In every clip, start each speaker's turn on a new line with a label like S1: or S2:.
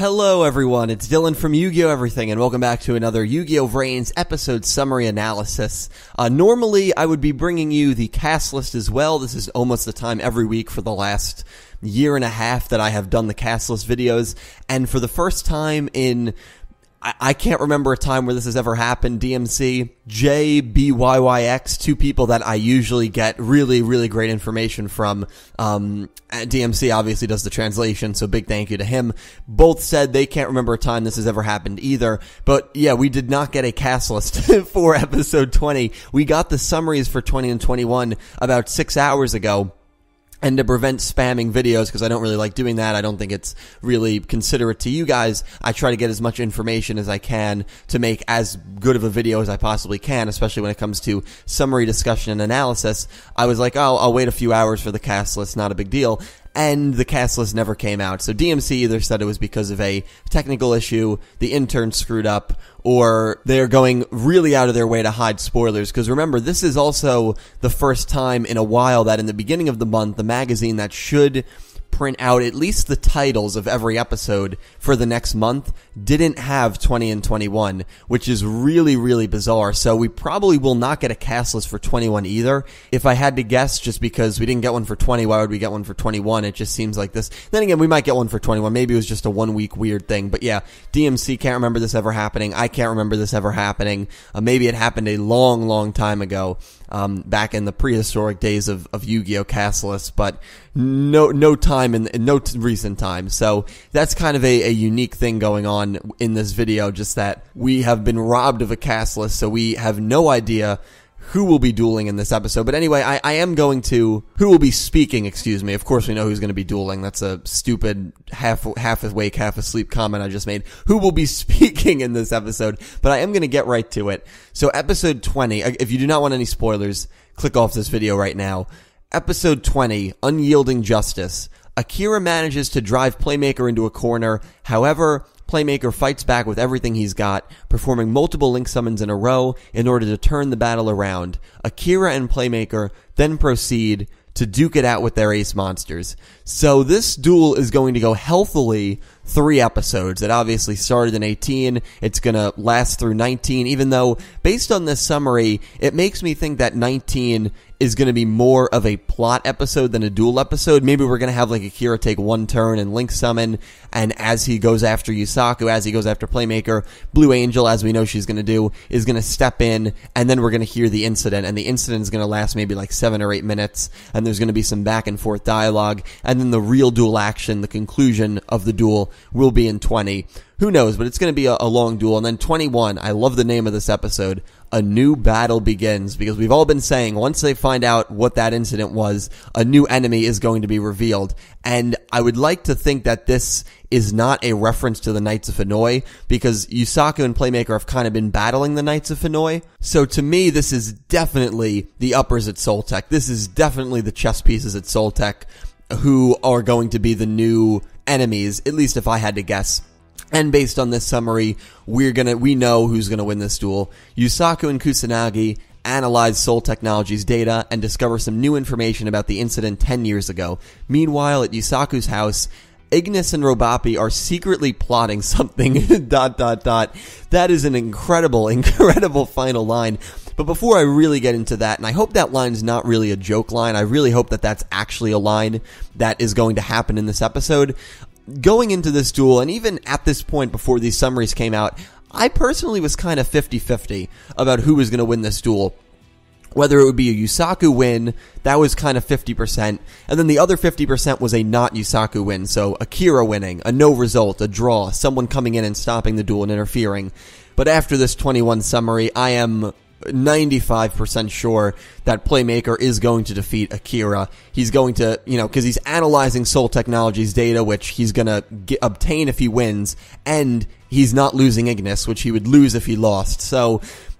S1: Hello everyone, it's Dylan from Yugioh Everything, and welcome back to another Yu-Gi-Oh! VRains episode summary analysis. Normally, I would be bringing you the cast list as well. This is almost the time every week for the last year and a half that I have done the cast list videos, and for the first time in... I can't remember a time where this has ever happened. DMC, JBYYX, two people that I usually get really great information from. DMC obviously does the translation, so big thank you to him. Both said they can't remember a time this has ever happened either. But yeah, we did not get a cast list for episode 20. We got the summaries for 20 and 21 about 6 hours ago. And to prevent spamming videos, because I don't really like doing that, I don't think it's really considerate to you guys, I try to get as much information as I can to make as good of a video as I possibly can, especially when it comes to summary, discussion, and analysis. I was like, oh, I'll wait a few hours for the cast list, not a big deal. And the cast list never came out. So DMC either said it was because of a technical issue, the intern screwed up, or they're going really out of their way to hide spoilers. Because remember, this is also the first time in a while that in the beginning of the month, the magazine that should print out at least the titles of every episode for the next month didn't have 20 and 21, which is really bizarre. So we probably will not get a cast list for 21 either. If I had to guess, just because we didn't get one for 20, why would we get one for 21? It just seems like this. Then again, we might get one for 21. Maybe it was just a 1 week weird thing. But yeah, DMC can't remember this ever happening. I can't remember this ever happening. Maybe it happened a long time ago. Back in the prehistoric days of Yu-Gi-Oh! Cast lists, but no time in no recent time. So that's kind of a unique thing going on in this video, just that we have been robbed of a cast list, so we have no idea who will be dueling in this episode. But anyway, I am going to... Who will be speaking, excuse me. Of course we know who's going to be dueling. That's a stupid half awake, half asleep comment I just made. Who will be speaking in this episode? But I am going to get right to it. So episode 20, if you do not want any spoilers, click off this video right now. Episode 20, Unyielding Justice. Akira manages to drive Playmaker into a corner. However, Playmaker fights back with everything he's got, performing multiple link summons in a row in order to turn the battle around. Akira and Playmaker then proceed to duke it out with their ace monsters. So this duel is going to go healthily 3 episodes. It obviously started in 18. It's going to last through 19, even though, based on this summary, it makes me think that 19 is going to be more of a plot episode than a duel episode. Maybe we're going to have like Akira take one turn and link summon, and as he goes after Yusaku, as he goes after Playmaker, Blue Angel, as we know she's going to do, is going to step in, and then we're going to hear the incident, and the incident is going to last maybe like 7 or 8 minutes, and there's going to be some back and forth dialogue, and then the real duel action, the conclusion of the duel, will be in 20. Who knows, but it's going to be a long duel. And then 21, I love the name of this episode, A New Battle Begins, because we've all been saying once they find out what that incident was, a new enemy is going to be revealed. And I would like to think that this is not a reference to the Knights of Hanoi, because Yusaku and Playmaker have kind of been battling the Knights of Hanoi. So to me, this is definitely the uppers at Soltech. This is definitely the chess pieces at Soltech who are going to be the new enemies, at least if I had to guess. And based on this summary, we know who's gonna win this duel. Yusaku and Kusanagi analyze Soul Technologies' data and discover some new information about the incident 10 years ago. Meanwhile, at Yusaku's house, Ignis and Robapi are secretly plotting something, ... That is an incredible final line. But before I really get into that, and I hope that line's not really a joke line, I really hope that that's actually a line that is going to happen in this episode. Going into this duel, and even at this point before these summaries came out, I personally was kind of 50-50 about who was going to win this duel. Whether it would be a Yusaku win, that was kind of 50%, and then the other 50% was a not Yusaku win, so Akira winning, a no result, a draw, someone coming in and stopping the duel and interfering. But after this 21 summary, I am 95% sure that Playmaker is going to defeat Akira. He's going to, because he's analyzing Soul Technologies' data, which he's going to obtain if he wins, and he's not losing Ignis, which he would lose if he lost. So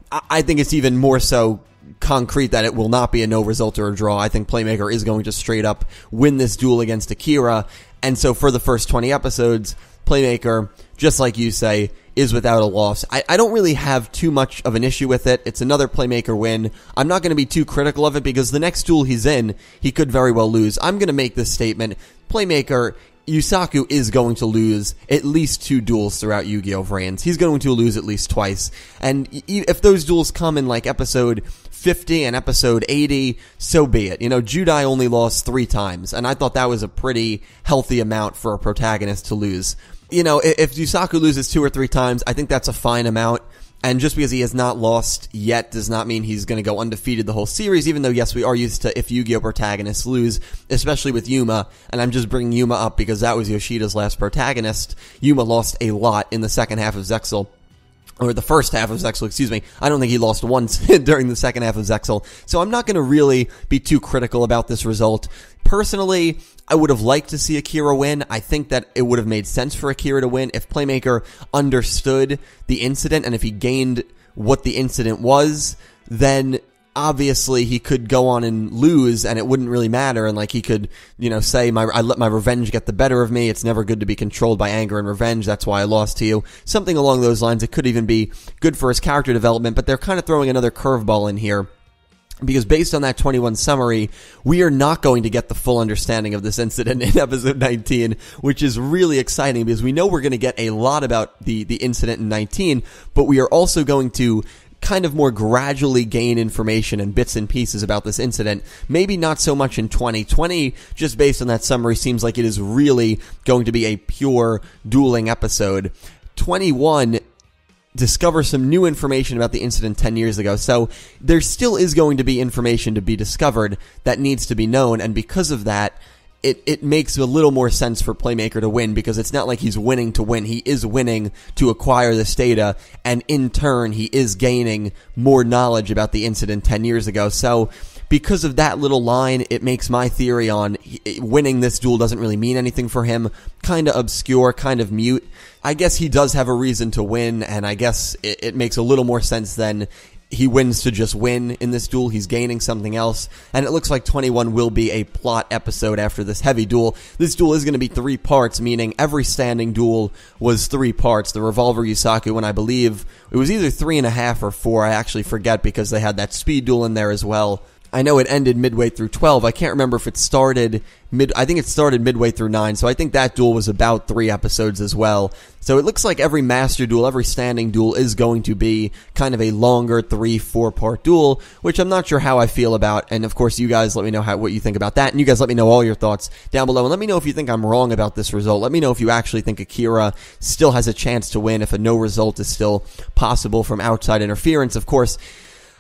S1: I think it's even more so concrete that it will not be a no result or a draw. I think Playmaker is going to straight up win this duel against Akira. And so for the first 20 episodes, Playmaker, just like you say, is without a loss. I don't really have too much of an issue with it. It's another Playmaker win. I'm not going to be too critical of it because the next duel he's in, he could very well lose. I'm going to make this statement. Playmaker Yusaku is going to lose at least 2 duels throughout Yu-Gi-Oh! VRains. He's going to lose at least twice. And if those duels come in like episode 50 and episode 80, so be it. Judai only lost 3 times, and I thought that was a pretty healthy amount for a protagonist to lose. If Yusaku loses 2 or 3 times, I think that's a fine amount. And just because he has not lost yet does not mean he's going to go undefeated the whole series, even though, yes, we are used to if Yu-Gi-Oh! Protagonists lose, especially with Yuma, and I'm just bringing Yuma up because that was Yoshida's last protagonist. Yuma lost a lot in the second half of Zexal. Or the first half of Zexal, excuse me. I don't think he lost once during the second half of Zexal. So I'm not going to really be too critical about this result. Personally, I would have liked to see Akira win. I think that it would have made sense for Akira to win if Playmaker understood the incident, and if he gained what the incident was, then obviously he could go on and lose and it wouldn't really matter, and he could, say, I let my revenge get the better of me. It's never good to be controlled by anger and revenge. That's why I lost to you. Something along those lines. It could even be good for his character development, but they're kind of throwing another curveball in here. Because based on that 21 summary, we are not going to get the full understanding of this incident in episode 19, which is really exciting because we know we're going to get a lot about the incident in 19, but we are also going to kind of more gradually gain information and bits and pieces about this incident. Maybe not so much in 2020, just based on that summary, seems like it is really going to be a pure dueling episode. 21 discover some new information about the incident 10 years ago. So there still is going to be information to be discovered that needs to be known, and because of that, it makes a little more sense for Playmaker to win, because it's not like he's winning to win. He is winning to acquire this data, and in turn, he is gaining more knowledge about the incident 10 years ago. So because of that little line, it makes my theory on winning this duel doesn't really mean anything for him kind of obscure, kind of mute. I guess he does have a reason to win, and I guess it makes a little more sense than he wins to just win in this duel. He's gaining something else, and it looks like 21 will be a plot episode after this heavy duel. This duel is going to be 3 parts, meaning every standing duel was 3 parts. The Revolver Yusaku, and I believe it was either 3.5 or 4. I actually forget because they had that speed duel in there as well. I know it ended midway through 12. I can't remember if it started I think it started midway through 9, so I think that duel was about 3 episodes as well. So it looks like every master duel, every standing duel is going to be kind of a longer 3-4 part duel, which I'm not sure how I feel about, and of course you guys let me know what you think about that, and you guys let me know all your thoughts down below, and let me know if you think I'm wrong about this result. Let me know if you actually think Akira still has a chance to win, if a no result is still possible from outside interference. Of course,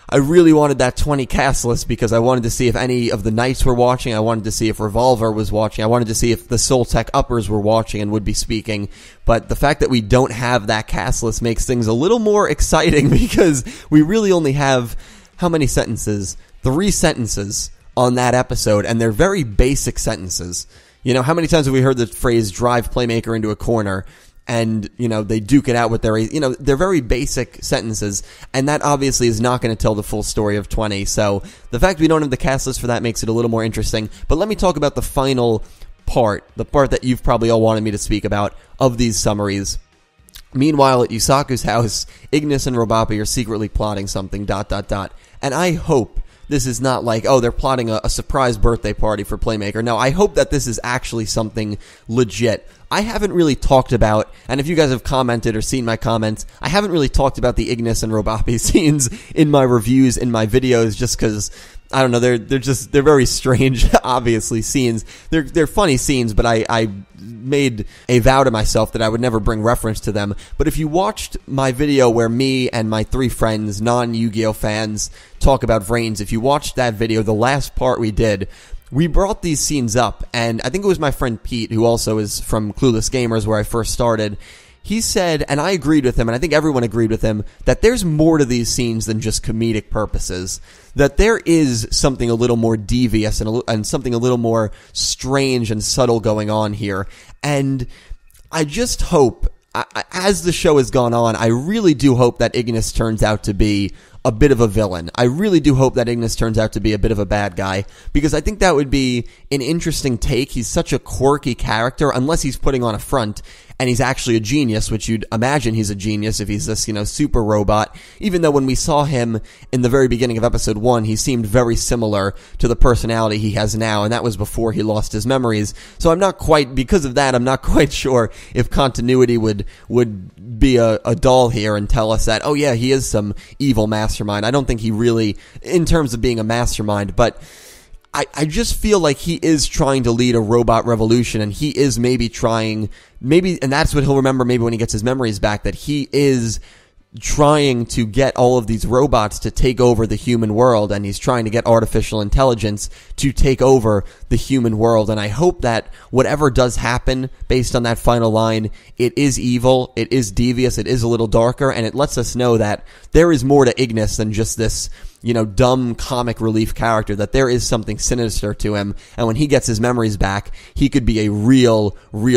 S1: I really wanted that 20 cast list because I wanted to see if any of the Knights were watching. I wanted to see if Revolver was watching. I wanted to see if the Soul Tech uppers were watching and would be speaking. But the fact that we don't have that cast list makes things a little more exciting because we really only have, how many sentences? 3 sentences on that episode, and they're very basic sentences. How many times have we heard the phrase drive Playmaker into a corner? And, they duke it out with they're very basic sentences, and that obviously is not going to tell the full story of 20, so the fact we don't have the cast list for that makes it a little more interesting. But let me talk about the final part, the part that you've probably all wanted me to speak about of these summaries. Meanwhile, at Yusaku's house, Ignis and Robapi are secretly plotting something, ... And I hope this is not like, oh, they're plotting a surprise birthday party for Playmaker. No, I hope that this is actually something legit. I haven't really talked about, and if you guys have commented or seen my comments, I haven't really talked about the Ignis and Robapi scenes in my reviews, in my videos, just because, I don't know, they're very strange, obviously, scenes. They're funny scenes, but I made a vow to myself that I would never bring reference to them. But if you watched my video where me and my 3 friends, non-Yu-Gi-Oh fans, talk about VRains, if you watched that video, the last part we did, we brought these scenes up, and I think it was my friend Pete, who also is from Clueless Gamers, where I first started. He said, and I agreed with him, and I think everyone agreed with him, that there's more to these scenes than just comedic purposes. That there is something a little more devious and something a little more strange and subtle going on here. And I just hope, as the show has gone on, I really do hope that Ignis turns out to be a bit of a villain. I really do hope that Ignis turns out to be a bit of a bad guy, because I think that would be an interesting take. He's such a quirky character, unless he's putting on a front, and he's actually a genius, which you'd imagine he's a genius if he's this, super robot, even though when we saw him in the very beginning of episode 1, he seemed very similar to the personality he has now, and that was before he lost his memories. So because of that, I'm not quite sure if continuity would be a doll here and tell us that, oh yeah, he is some evil mastermind. I don't think he really, in terms of being a mastermind, but I just feel like he is trying to lead a robot revolution, and he is maybe and that's what he'll remember maybe when he gets his memories back, that he is trying to get all of these robots to take over the human world, and he's trying to get artificial intelligence to take over the human world. And I hope that whatever does happen based on that final line, it is evil, it is devious, it is a little darker, and it lets us know that there is more to Ignis than just this dumb comic relief character, that there is something sinister to him, and when he gets his memories back, he could be a real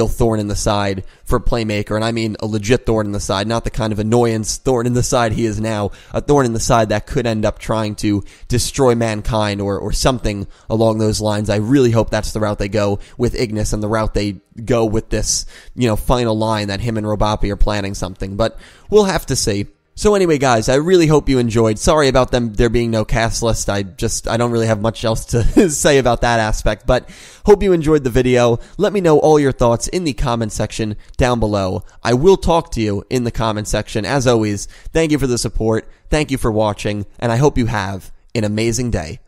S1: thorn in the side for Playmaker, and I mean a legit thorn in the side, not the kind of annoyance thorn in the side he is now, a thorn in the side that could end up trying to destroy mankind or something along those lines. I really hope that's the route they go with Ignis, and the route they go with this, final line that him and Robopi are planning something, but we'll have to see. So anyway, guys, I really hope you enjoyed. Sorry about there being no cast list. I don't really have much else to say about that aspect, but hope you enjoyed the video. Let me know all your thoughts in the comment section down below. I will talk to you in the comment section. As always, thank you for the support. Thank you for watching, and I hope you have an amazing day.